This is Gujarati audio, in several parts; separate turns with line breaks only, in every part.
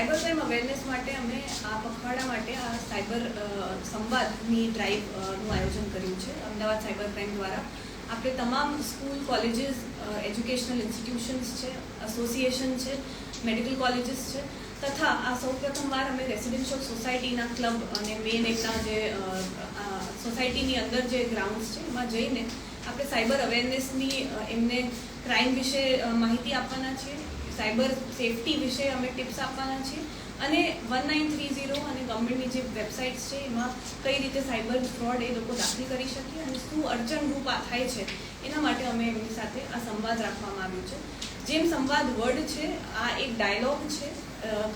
સાયબર ક્રાઇમ અવેરનેસ માટે અમે આ પખવાડા માટે આ સાયબર સંવાદની ડ્રાઈવનું આયોજન કર્યું છે અમદાવાદ સાયબર ક્રાઇમ દ્વારા. આપણે તમામ સ્કૂલ, કોલેજીસ, એજ્યુકેશનલ ઇન્સ્ટિટ્યુશન્સ છે, એસોસિએશન છે, મેડિકલ કોલેજીસ છે તથા આ સૌ પ્રથમવાર અમે રેસિડેન્શિયલ સોસાયટીના ક્લબ અને મેન એમના જે સોસાયટીની અંદર જે ગ્રાઉન્ડ્સ છે એમાં જઈને આપણે સાયબર અવેરનેસની એમને ક્રાઇમ વિશે માહિતી આપવાના છીએ, સાયબર સેફટી વિશે અમે ટિપ્સ આપવાના છીએ અને 1930 અને ગવર્મેન્ટની જે વેબસાઇટ્સ છે એમાં કઈ રીતે સાયબર ફ્રોડ એ લોકો દાખલ કરી શકીએ અને શું અડચણરૂપ થાય છે એના માટે અમે એમની સાથે આ સંવાદ રાખવામાં આવ્યો છે. જેમ સંવાદ વર્ડ છે, આ એક ડાયલોગ છે,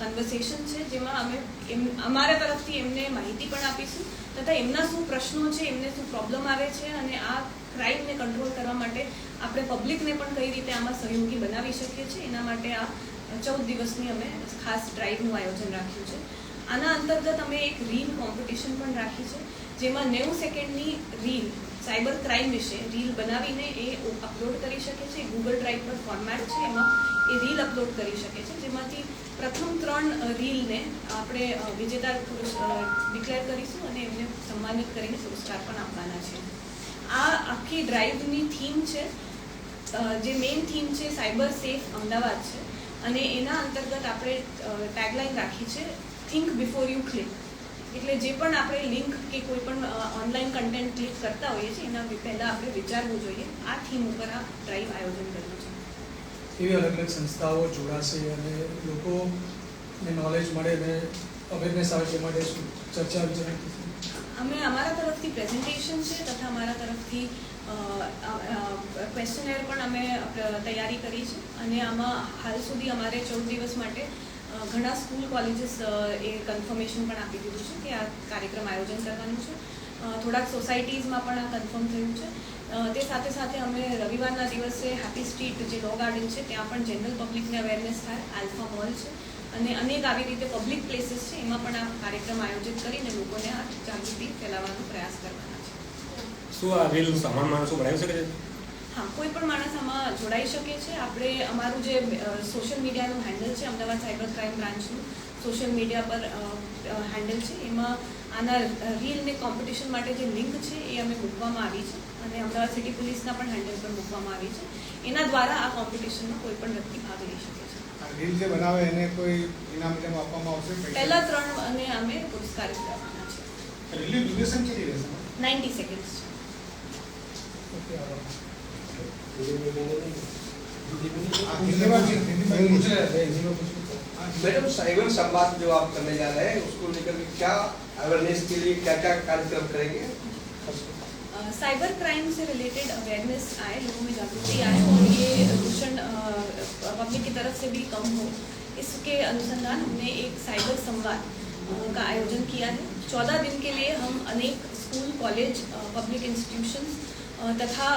કન્વર્સેશન છે, જેમાં અમે અમારા તરફથી એમને માહિતી પણ આપીશું તથા એમના શું પ્રશ્નો છે, એમને શું પ્રોબ્લેમ આવે છે અને આ ક્રાઇમને કંટ્રોલ કરવા માટે આપણે પબ્લિકને પણ કઈ રીતે આમાં સહયોગી બનાવી શકીએ છીએ એના માટે આ 14 દિવસની અમે ખાસ ડ્રાઈવનું આયોજન રાખ્યું છે. આના અંતર્ગત અમે એક રીલ કોમ્પિટિશન પણ રાખી છે જેમાં 90 સેકન્ડની રીલ સાયબર ક્રાઇમ વિશે રીલ બનાવીને એ અપલોડ કરી શકે છે. ગૂગલ ડ્રાઈવ પર ફોર્મેટ છે, એમાં એ રીલ અપલોડ કરી શકે છે, જેમાંથી પ્રથમ 3 રીલને આપણે વિજેતા ડિક્લેર કરીશું અને એમને સન્માનિત કરીને પુરસ્કાર પણ આપવાના છે. આ આખી ડ્રાઈવની થીમ છે, જે મેઇન થીમ છે સાયબર સેફ અમદાવાદ છે અને એના અંતર્ગત આપણે ટેગલાઇન રાખી છે થિંક બિફોર યુ ક્લિક. એટલે જે પણ આપણે લિંક કે કોઈ પણ ઓનલાઈન કન્ટેન્ટ ક્લિક કરતા હોઈએ છીએ એના પહેલાં આપણે વિચારવું જોઈએ. આ થીમ ઉપર આ ડ્રાઈવ આયોજન કર્યું છે.
એવી અલગ અલગ સંસ્થાઓ જોડાશે અને લોકોને નોલેજ મળે અને અવેરનેસ આવે તે માટે શું ચર્ચા વિચારણા થશે?
અમે અમારા તરફથી પ્રેઝન્ટેશન છે તથા અમારા તરફથી ક્વેશ્ચનર પણ અમે તૈયારી કરી છે અને આમાં હાલ સુધી અમારે 14 દિવસ માટે ઘણા સ્કૂલ, કોલેજીસ એ કન્ફર્મેશન પણ આપી દીધું છે કે આ કાર્યક્રમ આયોજન કરવાનું છે. થોડાક સોસાયટીઝમાં પણ આ કન્ફર્મ થયું છે. તે સાથે સાથે અમે રવિવારના દિવસે હેપી સ્ટ્રીટ જે લો ગાર્ડન છે ત્યાં પણ જનરલ પબ્લિકને અવેરનેસ થાય, આલ્ફા મોલ છે અને અનેક આવી રીતે પબ્લિક પ્લેસીસ છે એમાં પણ આ કાર્યક્રમ આયોજિત કરીને લોકોને આ જાગૃતિ ફેલાવવાનો પ્રયાસ કરવાના છે.
શું આ રીલ સામાન્ય માણસો બનાવી શકે છે?
હા, કોઈ પણ માણસ આમાં જોડાઈ શકે છે. આપણે અમારું જે સોશિયલ મીડિયાનું હેન્ડલ છે, અમદાવાદ સાયબર ક્રાઇમ બ્રાન્ચનું સોશિયલ મીડિયા પર હેન્ડલ છે, એમાં આના રીલને કોમ્પિટિશન માટે જે લિંક છે એ અમે મૂકવામાં આવી છે અને અમદાવાદ સિટી પોલીસના પણ હેન્ડલ પર મૂકવામાં આવી છે. એના દ્વારા આ કોમ્પિટિશનમાં કોઈ પણ વ્યક્તિ ભાગ લઈ શકે છે.
રીલ જે બનાવે એને કોઈ ઇનામ આપવામાં આવશે?
પહેલા 3 અને અમે પુરસ્કારિત કરવાના છે.
રીલની ડ્યુરેશન કેટલી રહેશે?
90 સેકન્ડ્સ છે.
मैडम, साइबर संवाद जो आप करने जा रहे हैं उसको लेकर के क्या अवेयरनेस के लिए क्या क्या कार्यक्रम करेंगे?
साइबर क्राइम से रिलेटेड अवेयरनेस आए, लोगों में जागृति आए और ये दूषण पब्लिक की तरफ से भी कम हो, इसके अनुसंधान हमने एक साइबर संवाद का आयोजन किया है. 14 दिन के लिए हम अनेक स्कूल, कॉलेज, पब्लिक इंस्टीट्यूशंस तथा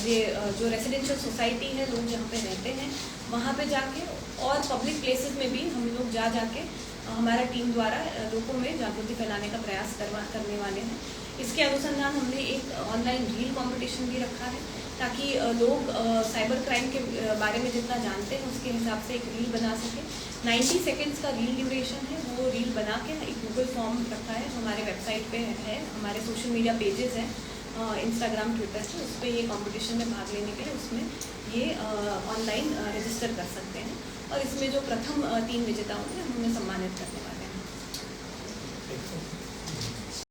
जो रेसिडेंशियल सोसाइटी है, लोग जहाँ पे रहते हैं वहाँ पे जाके और पब्लिक प्लेसेस में भी हम लोग जाके हमारा टीम द्वारा लोगों में जागृति फैलाने का प्रयास करने वाले हैं. इसके अनुसंधान हमने एक ऑनलाइन रील कंपटीशन भी रखा है ताकि लोग साइबर क्राइम के बारे में जितना जानते हैं उसके हिसाब से एक रील बना सकें. 90 सेकेंड्स का रील ड्यूरेशन है, वो रील बना के एक गूगल फॉर्म रखा है, हमारे वेबसाइट पे है, हमारे सोशल मीडिया पेजेस हैं, इंस्टाग्राम, ट्विटर से, उस पर ये कंपटीशन में भाग लेने के लिए उसमें ये ऑनलाइन रजिस्टर कर सकते हैं और इसमें जो प्रथम 3 विजेता होंगे हम उन्हें सम्मानित करने वाले हैं.